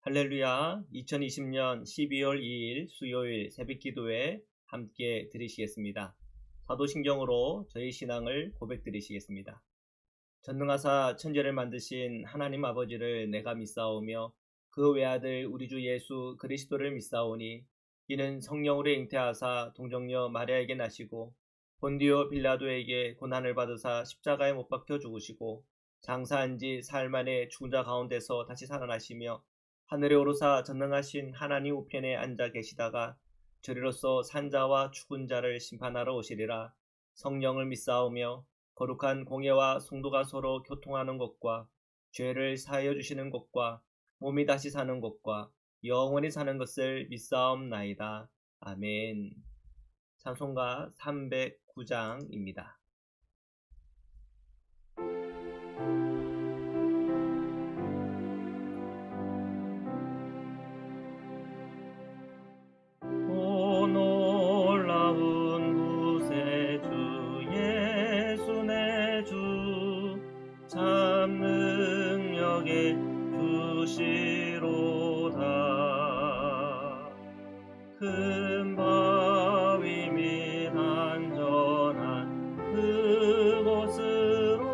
할렐루야. 2020년 12월 2일 수요일 새벽기도에 함께 드리시겠습니다. 사도신경으로 저희 신앙을 고백드리시겠습니다. 전능하사 천지를 만드신 하나님 아버지를 내가 믿사오며 그 외아들 우리 주 예수 그리스도를 믿사오니 이는 성령으로 잉태하사 동정녀 마리아에게 나시고 본디오 빌라도에게 고난을 받으사 십자가에 못 박혀 죽으시고 장사한 지 사흘 만에 죽은 자 가운데서 다시 살아나시며 하늘에 오르사 전능하신 하나님 우편에 앉아 계시다가 저리로서 산자와 죽은 자를 심판하러 오시리라. 성령을 믿사오며 거룩한 공예와 성도가 서로 교통하는 것과 죄를 사하여 주시는 것과 몸이 다시 사는 것과 영원히 사는 것을 믿사옵나이다. 아멘. 찬송가 309장입니다. 참 능력의 주시로다. 큰 바위 및 안전한 그곳으로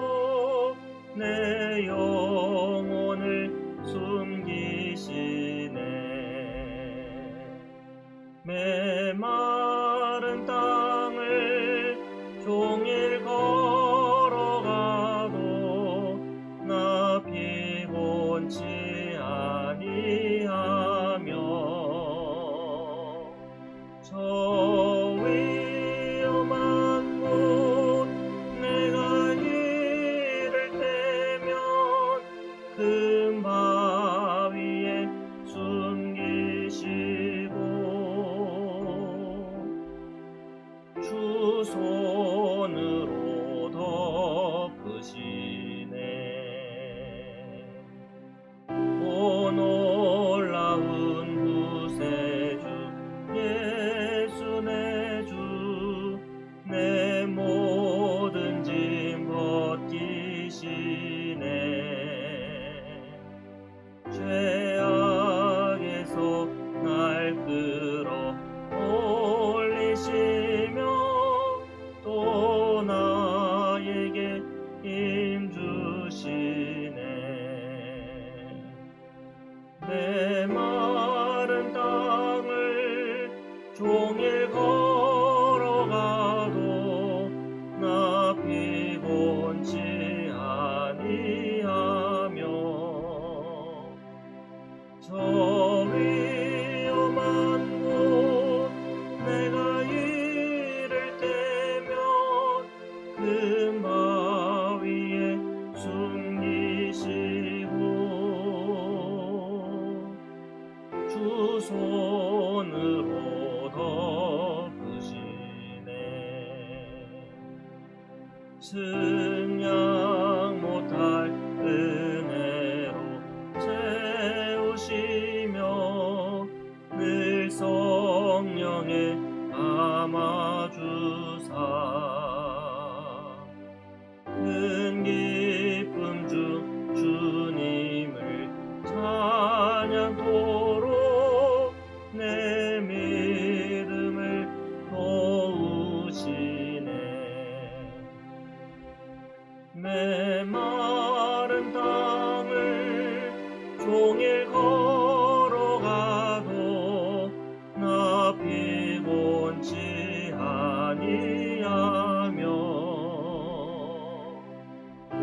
내 영혼을 숨기시네. 메마른 땅을 종일 피곤치 아니하며 저 위험한 곳 내가 이를 때면 큰 바위에 숨기시고 주 손으로 덮으시네. 놀라운 구세주 예수 내 주 내 모든 짐 벗기시네. 죄악에서 날 끌어 올리시며 또 나에게 힘 주시네. 메마른 땅을 종일 걸어가도 나 피곤치 아니하며 저 위험한 곳 내가 이를 때면 큰 바위에 숨기시고 주 손으로 덮으시네. 승량 못할 은혜로 채우시며 늘 성령에 감아주사 큰 기쁨 중 주님을 찬양토록 내 믿음을 도우시네. 메마른 땅을 종일 걸어가도 나 피곤치 아니하며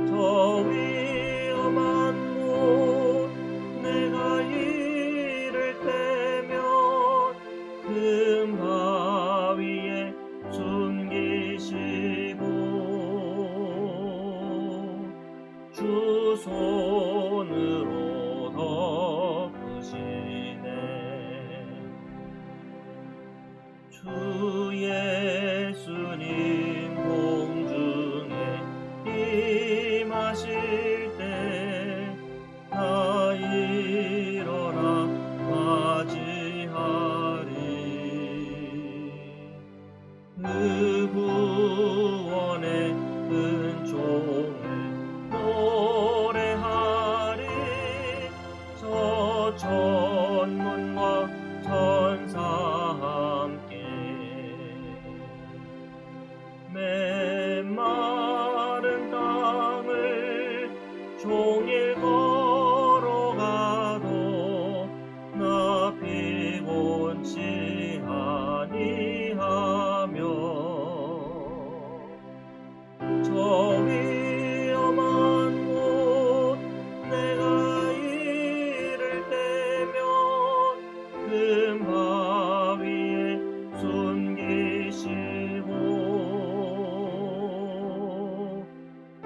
저 위험한 곳 내가 이를 때면 큰 바위에 숨기시고 주 손으로 덮으시네. 주 예수님 공중에 임하실 때 나 일어나 맞이하리. 그 구원의 은총을 노래하리. 저 종일 걸어가도 나 피곤치 아니하며 저 위험한 곳 내가 이를 때면 금 바위에 숨기시고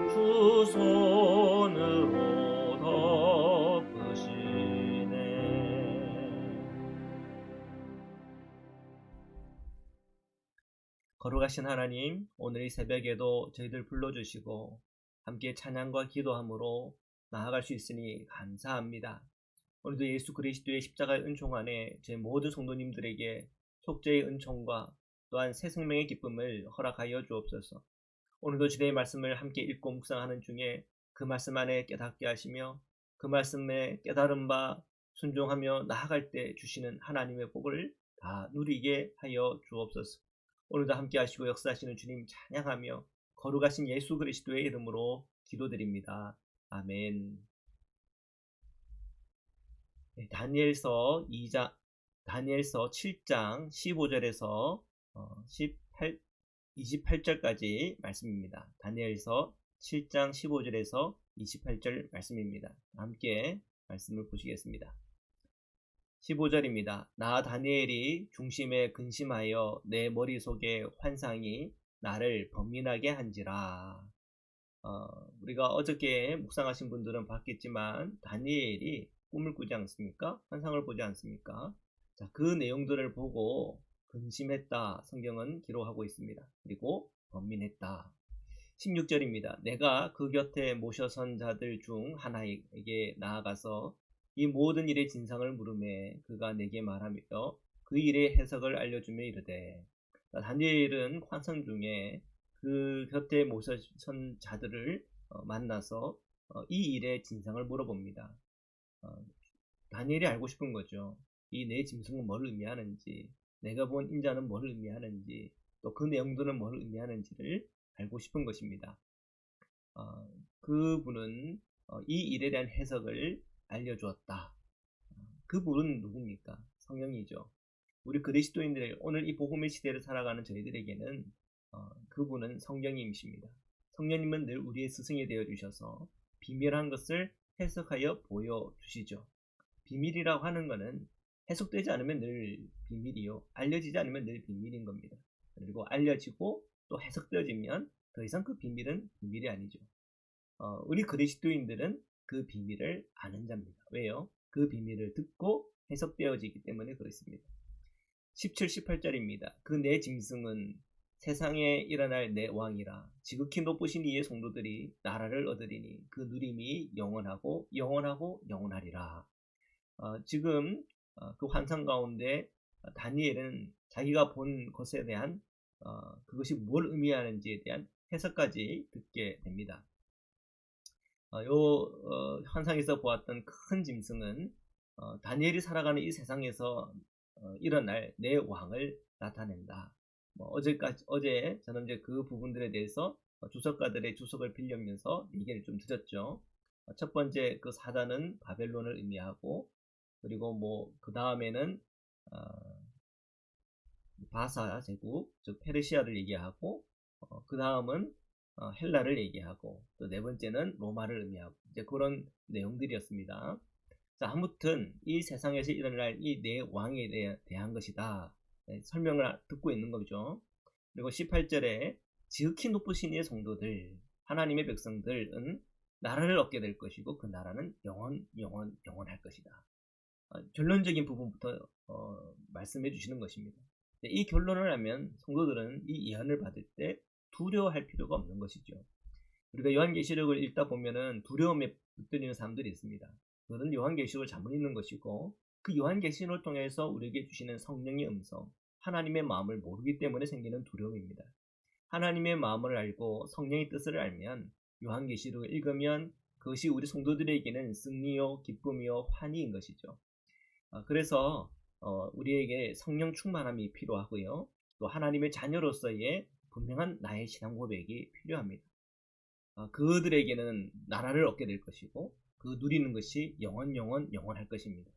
주 손으로 덮으시네. 거룩하신 하나님, 오늘 이 새벽에도 저희들 불러주시고 함께 찬양과 기도함으로 나아갈 수 있으니 감사합니다. 오늘도 예수 그리스도의 십자가의 은총 안에 제 모든 성도님들에게 속죄의 은총과 또한 새 생명의 기쁨을 허락하여 주옵소서. 오늘도 주의 말씀을 함께 읽고 묵상하는 중에 그 말씀 안에 깨닫게 하시며 그 말씀에 깨달은 바 순종하며 나아갈 때 주시는 하나님의 복을 다 누리게 하여 주옵소서. 오늘도 함께 하시고 역사하시는 주님 찬양하며 거룩하신 예수 그리스도의 이름으로 기도드립니다. 아멘. 네, 다니엘서 7장 15절에서 28절까지 말씀입니다. 다니엘서 7장 15절에서 28절 말씀입니다. 함께 말씀을 보시겠습니다. 15절입니다. 나 다니엘이 중심에 근심하여 내 머릿속에 환상이 나를 번민하게 한지라. 우리가 어저께 묵상하신 분들은 봤겠지만 다니엘이 꿈을 꾸지 않습니까? 환상을 보지 않습니까? 자, 그 내용들을 보고 근심했다 성경은 기록하고 있습니다. 그리고 번민했다. 16절입니다. 내가 그 곁에 모셔선 자들 중 하나에게 나아가서 이 모든 일의 진상을 물으매 그가 내게 말하며 그 일의 해석을 알려주며 이르되. 다니엘은 환상 중에 그 곁에 모셔선 자들을 만나서 이 일의 진상을 물어봅니다. 다니엘이 알고 싶은 거죠. 이 내 짐승은 뭘 의미하는지, 내가 본 인자는 뭘 의미하는지, 또 그 내용들은 뭘 의미하는지를 알고 싶은 것입니다. 그분은 이 일에 대한 해석을 알려주었다. 그분은 누굽니까? 성령이죠. 우리 그리스도인들, 오늘 이 복음의 시대를 살아가는 저희들에게는 그분은 성령님이십니다. 성령님은 늘 우리의 스승이 되어 주셔서 비밀한 것을 해석하여 보여주시죠. 비밀이라고 하는 것은 해석되지 않으면 늘 비밀이요, 알려지지 않으면 늘 비밀인 겁니다. 그리고 알려지고 또 해석되어지면 더 이상 그 비밀은 비밀이 아니죠. 우리 그리스도인들은 그 비밀을 아는 자입니다. 왜요? 그 비밀을 듣고 해석되어지기 때문에 그렇습니다. 17, 18절입니다. 그 내 짐승은 세상에 일어날 내 왕이라. 지극히 높으신 이의 성도들이 나라를 얻으리니 그 누림이 영원하고 영원하고 영원하리라. 지금 그 환상 가운데 다니엘은 자기가 본 것에 대한 그것이 뭘 의미하는지에 대한 해석까지 듣게 됩니다. 환상에서 보았던 큰 짐승은 다니엘이 살아가는 이 세상에서 일어날 내 왕을 나타낸다. 어제 저는 이제 그 부분들에 대해서 주석가들의 주석을 빌려면서 얘기를 좀 드렸죠. 첫 번째 그 사단은 바벨론을 의미하고, 그리고 그 다음에는 바사 제국, 즉 페르시아를 얘기하고, 그 다음은 헬라를 얘기하고, 또 네 번째는 로마를 의미하고, 이제 그런 내용들이었습니다. 자, 아무튼 이 세상에서 일어날 이 네 왕에 대한 것이다. 네, 설명을 듣고 있는 거죠. 그리고 18절에 지극히 높으신 이의 성도들, 하나님의 백성들은 나라를 얻게 될 것이고 그 나라는 영원할 것이다. 결론적인 부분부터 말씀해 주시는 것입니다. 이 결론을 하면 성도들은 이 예언을 받을 때 두려워할 필요가 없는 것이죠. 우리가 요한계시록을 읽다 보면은 두려움에 붙들리는 사람들이 있습니다. 그것은 요한계시록을 잘못 읽는 것이고, 그 요한계시록을 통해서 우리에게 주시는 성령의 음성, 하나님의 마음을 모르기 때문에 생기는 두려움입니다. 하나님의 마음을 알고 성령의 뜻을 알면, 요한계시록을 읽으면 그것이 우리 성도들에게는 승리요, 기쁨이요, 환희인 것이죠. 그래서 우리에게 성령 충만함이 필요하고요, 또 하나님의 자녀로서의 분명한 나의 신앙 고백이 필요합니다. 그들에게는 나라를 얻게 될 것이고 그 누리는 것이 영원할 것입니다.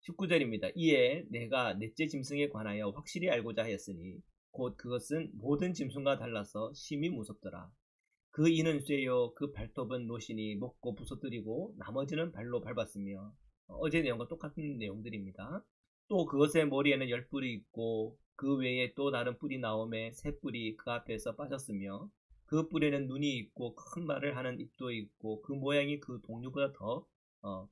19절입니다. 이에 내가 넷째 짐승에 관하여 확실히 알고자 하였으니 곧 그것은 모든 짐승과 달라서 심히 무섭더라. 그 이는 쇠요 그 발톱은 노신이 먹고 부서뜨리고 나머지는 발로 밟았으며 어제 내용과 똑같은 내용들입니다. 또 그것의 머리에는 10뿔이 있고 그 외에 또 다른 뿔이 나오매 새 뿔이 그 앞에서 빠졌으며 그 뿔에는 눈이 있고 큰 말을 하는 입도 있고 그 모양이 그 동류보다 더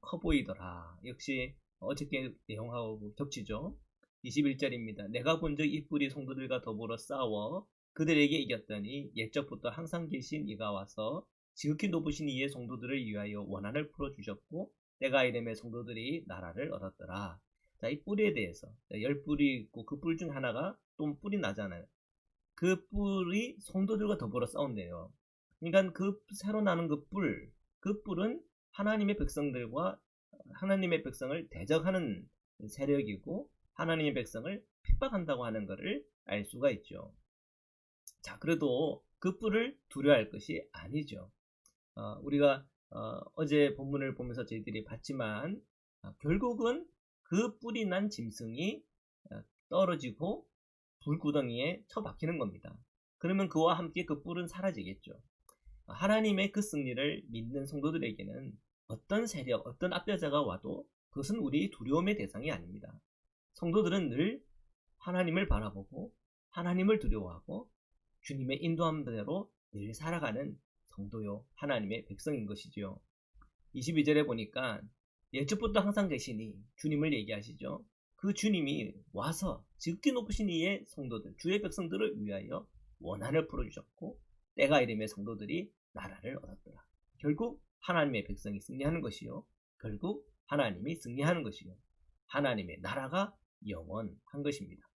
커 보이더라. 역시 어저께 내용하고 겹치죠. 21절입니다. 내가 본즉 이 뿔이 성도들과 더불어 싸워 그들에게 이겼더니 옛적부터 항상 계신 이가 와서 지극히 높으신 이의 성도들을 위하여 원한을 풀어주셨고 때가 이름에 성도들이 나라를 얻었더라. 자, 이 뿔에 대해서 10뿔이 있고 그 뿔 중 하나가 또 뿔이 나잖아요. 그 뿔이 성도들과 더불어 싸운대요. 그러니까 그 새로 나는 그 뿔은 하나님의 백성들과 하나님의 백성을 대적하는 세력이고 하나님의 백성을 핍박한다고 하는 것을 알 수가 있죠. 자, 그래도 그 뿔을 두려워할 것이 아니죠. 우리가 어제 본문을 보면서 저희들이 봤지만 결국은 그 뿔이 난 짐승이 떨어지고 불구덩이에 처박히는 겁니다. 그러면 그와 함께 그 뿔은 사라지겠죠. 하나님의 그 승리를 믿는 성도들에게는 어떤 세력, 어떤 압제자가 와도 그것은 우리 두려움의 대상이 아닙니다. 성도들은 늘 하나님을 바라보고 하나님을 두려워하고 주님의 인도함대로 늘 살아가는 성도요 하나님의 백성인 것이지요. 22절에 보니까 예측부터 항상 계시니 주님을 얘기하시죠. 그 주님이 와서 지극히 높으신 이의 성도들, 주의 백성들을 위하여 원한을 풀어주셨고 때가 이름에 성도들이 나라를 얻었더라. 결국 하나님의 백성이 승리하는 것이요. 결국 하나님이 승리하는 것이요. 하나님의 나라가 영원한 것입니다.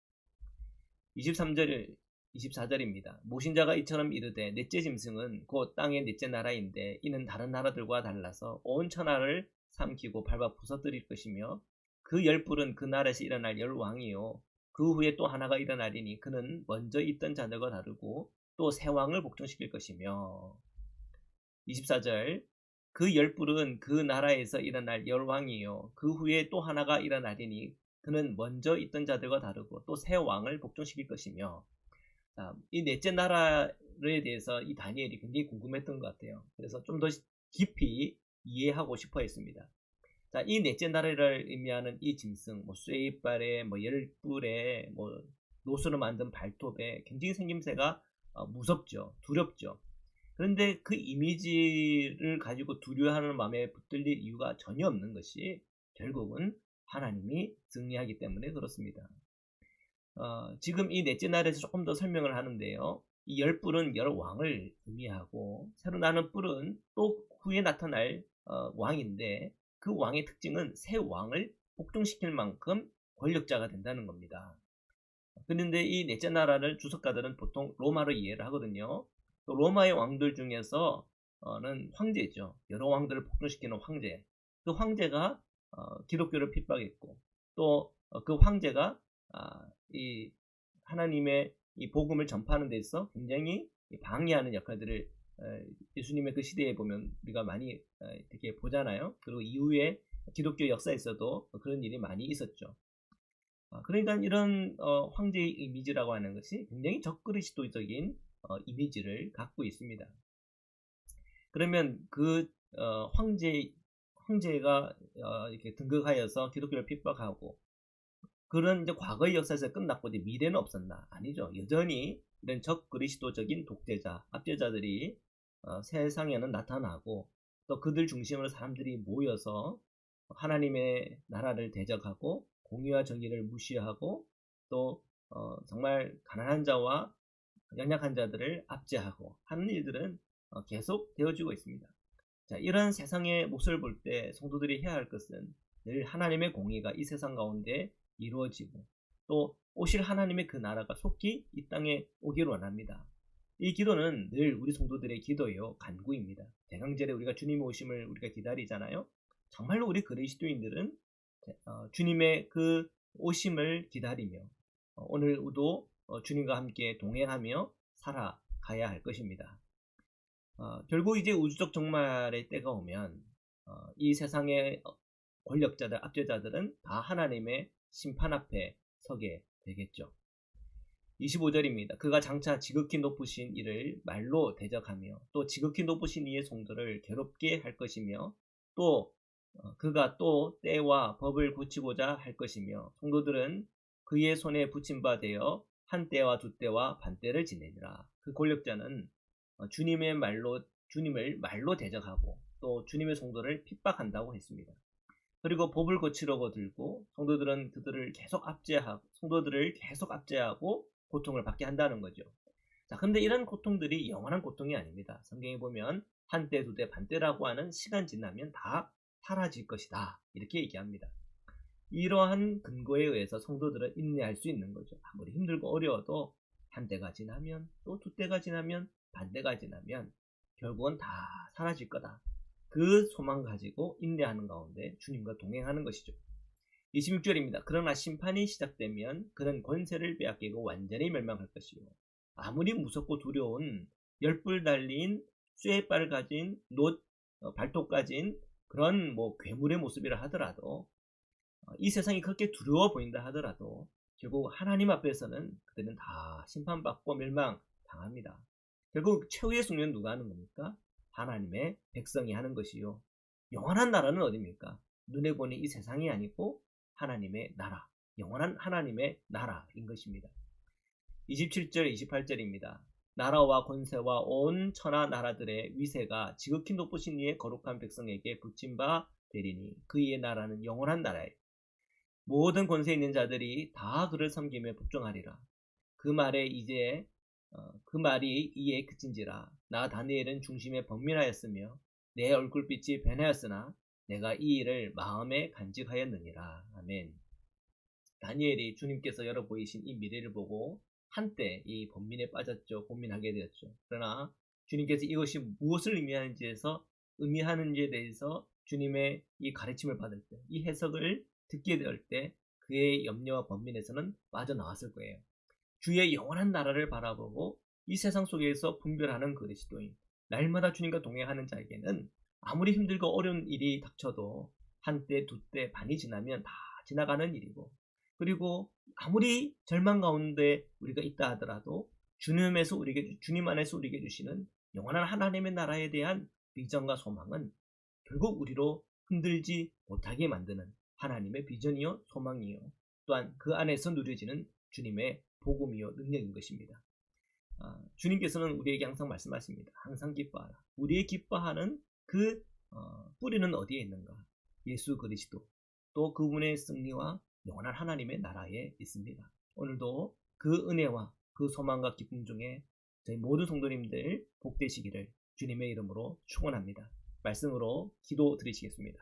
24절입니다. 모신자가 이처럼 이르되 넷째 짐승은 곧 땅의 넷째 나라인데 이는 다른 나라들과 달라서 온 천하를 삼키고 밟아 부서뜨릴 것이며 그 10뿔은 그 나라에서 일어날 10왕이요 그 후에 또 하나가 일어나리니 그는 먼저 있던 자들과 다르고 또 새 왕을 복종시킬 것이며 24절 그 10뿔은 그 나라에서 일어날 10왕이요 그 후에 또 하나가 일어나리니 그는 먼저 있던 자들과 다르고 또 새 왕을 복종시킬 것이며 이 넷째 나라에 대해서 이 다니엘이 굉장히 궁금했던 것 같아요. 그래서 좀 더 깊이 이해하고 싶어 했습니다. 자, 이 넷째 나라를 의미하는 이 짐승, 쇠이빨에, 10뿔에, 노수로 만든 발톱에 굉장히 생김새가 무섭죠. 두렵죠. 그런데 그 이미지를 가지고 두려워하는 마음에 붙들릴 이유가 전혀 없는 것이 결국은 하나님이 승리하기 때문에 그렇습니다. 지금 이 넷째 날에서 조금 더 설명을 하는데요. 이 10뿔은 10왕을 의미하고 새로 나는 뿔은 또 후에 나타날 왕인데 그 왕의 특징은 새 왕을 복종시킬 만큼 권력자가 된다는 겁니다. 그런데 이 넷째 나라를 주석가들은 보통 로마로 이해를 하거든요. 또 로마의 왕들 중에서는 황제죠. 여러 왕들을 복종시키는 황제. 그 황제가 기독교를 핍박했고 또 그 황제가 이 하나님의 이 복음을 전파하는 데 있어 굉장히 방해하는 역할들을 예수님의 그 시대에 보면 우리가 많이 이렇게 보잖아요. 그리고 이후에 기독교 역사에서도 그런 일이 많이 있었죠. 그러니까 이런 황제의 이미지라고 하는 것이 굉장히 적그리스도적인 이미지를 갖고 있습니다. 그러면 그 황제가 이렇게 등극하여서 기독교를 핍박하고 그런 이제 과거의 역사에서 끝났고 이제 미래는 없었나? 아니죠. 여전히 이런 적그리스도적인 독재자, 압제자들이 세상에는 나타나고 또 그들 중심으로 사람들이 모여서 하나님의 나라를 대적하고 공의와 정의를 무시하고 또 정말 가난한 자와 연약한 자들을 압제하고 하는 일들은 계속 되어지고 있습니다. 자, 이런 세상의 모습을 볼 때 성도들이 해야 할 것은 늘 하나님의 공의가 이 세상 가운데 이루어지고 또 오실 하나님의 그 나라가 속히 이 땅에 오기를 원합니다. 이 기도는 늘 우리 성도들의 기도요 간구입니다. 대강절에 우리가 주님의 오심을 우리가 기다리잖아요. 정말로 우리 그리스도인들은 주님의 그 오심을 기다리며 오늘도 주님과 함께 동행하며 살아가야 할 것입니다. 결국 이제 우주적 종말의 때가 오면 이 세상의 권력자들, 압제자들은 다 하나님의 심판 앞에 서게 되겠죠. 25절입니다. 그가 장차 지극히 높으신 이를 말로 대적하며 또 지극히 높으신 이의 성도를 괴롭게 할 것이며 또 그가 또 때와 법을 고치고자 할 것이며 성도들은 그의 손에 붙임 바 되어 한 때와 두 때와 반 때를 지내리라. 그 권력자는 주님을 말로 대적하고 또 주님의 성도를 핍박한다고 했습니다. 그리고 법을 고치려고 들고 성도들을 계속 압제하고 고통을 받게 한다는 거죠. 자, 근데 이런 고통들이 영원한 고통이 아닙니다. 성경에 보면 한 때, 두 때, 반 때라고 하는 시간 지나면 다 사라질 것이다. 이렇게 얘기합니다. 이러한 근거에 의해서 성도들은 인내할 수 있는 거죠. 아무리 힘들고 어려워도 한 때가 지나면 또 두 때가 지나면 반 때가 지나면 결국은 다 사라질 거다. 그 소망 가지고 인내하는 가운데 주님과 동행하는 것이죠. 26절입니다. 그러나 심판이 시작되면 그는 권세를 빼앗기고 완전히 멸망할 것이요. 아무리 무섭고 두려운 열불 달린 쇠발 가진 발톱 가진 그런 괴물의 모습이라 하더라도 이 세상이 그렇게 두려워 보인다 하더라도 결국 하나님 앞에서는 그들은 다 심판받고 멸망당합니다. 결국 최후의 승리는 누가 하는 겁니까? 하나님의 백성이 하는 것이요. 영원한 나라는 어디입니까? 눈에 보니 이 세상이 아니고 하나님의 나라, 영원한 하나님의 나라인 것입니다. 27절, 28절입니다. 나라와 권세와 온 천하 나라들의 위세가 지극히 높으신 이의 거룩한 백성에게 붙임 바 되리니 그의 나라는 영원한 나라예요. 모든 권세 있는 자들이 다 그를 섬기며 복종하리라. 그 말이 이에 그친지라. 나 다니엘은 중심에 번민하였으며 내 얼굴빛이 변하였으나 내가 이 일을 마음에 간직하였느니라. 아멘. 다니엘이 주님께서 열어 보이신 이 미래를 보고 한때 이 번민에 빠졌죠. 고민하게 되었죠. 그러나 주님께서 이것이 무엇을 의미하는지에 대해서 주님의 이 가르침을 받을 때, 이 해석을 듣게 될 때 그의 염려와 번민에서는 빠져나왔을 거예요. 주의 영원한 나라를 바라보고 이 세상 속에서 분별하는 그리스도인, 날마다 주님과 동행하는 자에게는 아무리 힘들고 어려운 일이 닥쳐도 한때, 두때, 반이 지나면 다 지나가는 일이고, 그리고 아무리 절망 가운데 우리가 있다 하더라도 주님 안에서 우리에게 주시는 영원한 하나님의 나라에 대한 비전과 소망은 결국 우리로 흔들지 못하게 만드는 하나님의 비전이요 소망이요 또한 그 안에서 누려지는 주님의 복음이요 능력인 것입니다. 주님께서는 우리에게 항상 말씀하십니다. 항상 기뻐하라. 우리의 기뻐하는 그 뿌리는 어디에 있는가? 예수 그리스도 또 그분의 승리와 영원한 하나님의 나라에 있습니다. 오늘도 그 은혜와 그 소망과 기쁨 중에 저희 모든 성도님들 복되시기를 주님의 이름으로 축원합니다. 말씀으로 기도 드리시겠습니다.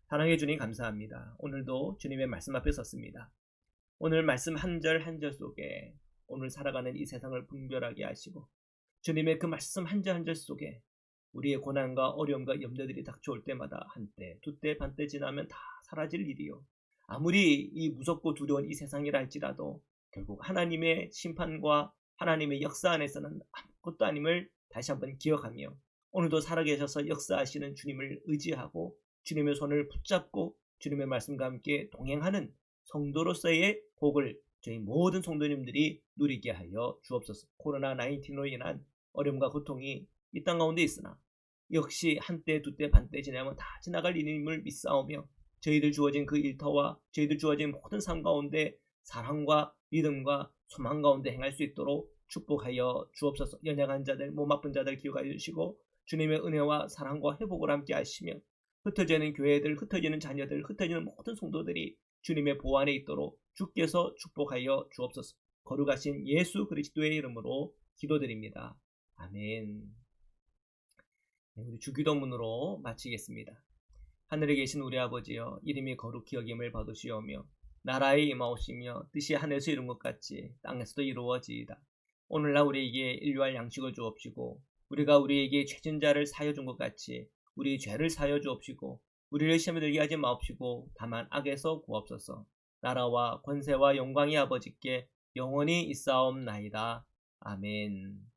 사랑해 주님 감사합니다. 오늘도 주님의 말씀 앞에 섰습니다. 오늘 말씀 한 절 한 절 속에 오늘 살아가는 이 세상을 분별하게 하시고 주님의 그 말씀 한 절 한 절 속에 우리의 고난과 어려움과 염려들이 닥쳐올 때마다 한때, 두때, 반때 지나면 다 사라질 일이요. 아무리 이 무섭고 두려운 이 세상이라 할지라도 결국 하나님의 심판과 하나님의 역사 안에서는 아무것도 아님을 다시 한번 기억하며 오늘도 살아계셔서 역사하시는 주님을 의지하고 주님의 손을 붙잡고 주님의 말씀과 함께 동행하는 성도로서의 복을 저희 모든 성도님들이 누리게 하여 주옵소서. 코로나19로 인한 어려움과 고통이 이 땅 가운데 있으나 역시 한때, 두때, 반때 지나면 다 지나갈 일임을 믿사오며 저희들 주어진 그 일터와 저희들 주어진 모든 삶 가운데 사랑과 믿음과 소망 가운데 행할 수 있도록 축복하여 주옵소서. 연약한 자들, 몸 아픈 자들 기억하여 주시고 주님의 은혜와 사랑과 회복을 함께 하시며 흩어지는 교회들, 흩어지는 자녀들, 흩어지는 모든 성도들이 주님의 보호 안에 있도록 주께서 축복하여 주옵소서. 거룩하신 예수 그리스도의 이름으로 기도드립니다. 아멘. 우리 주기도문으로 마치겠습니다. 하늘에 계신 우리 아버지여, 이름이 거룩히 여김을 받으시오며 나라에 임하오시며 뜻이 하늘에서 이룬 것 같이 땅에서도 이루어지이다. 오늘날 우리에게 일용할 양식을 주옵시고 우리가 우리에게 죄진 자를 사여 준 것 같이 우리 죄를 사여 주옵시고 우리를 시험에 들게 하지 마옵시고 다만 악에서 구옵소서. 나라와 권세와 영광이 아버지께 영원히 있사옵나이다. 아멘.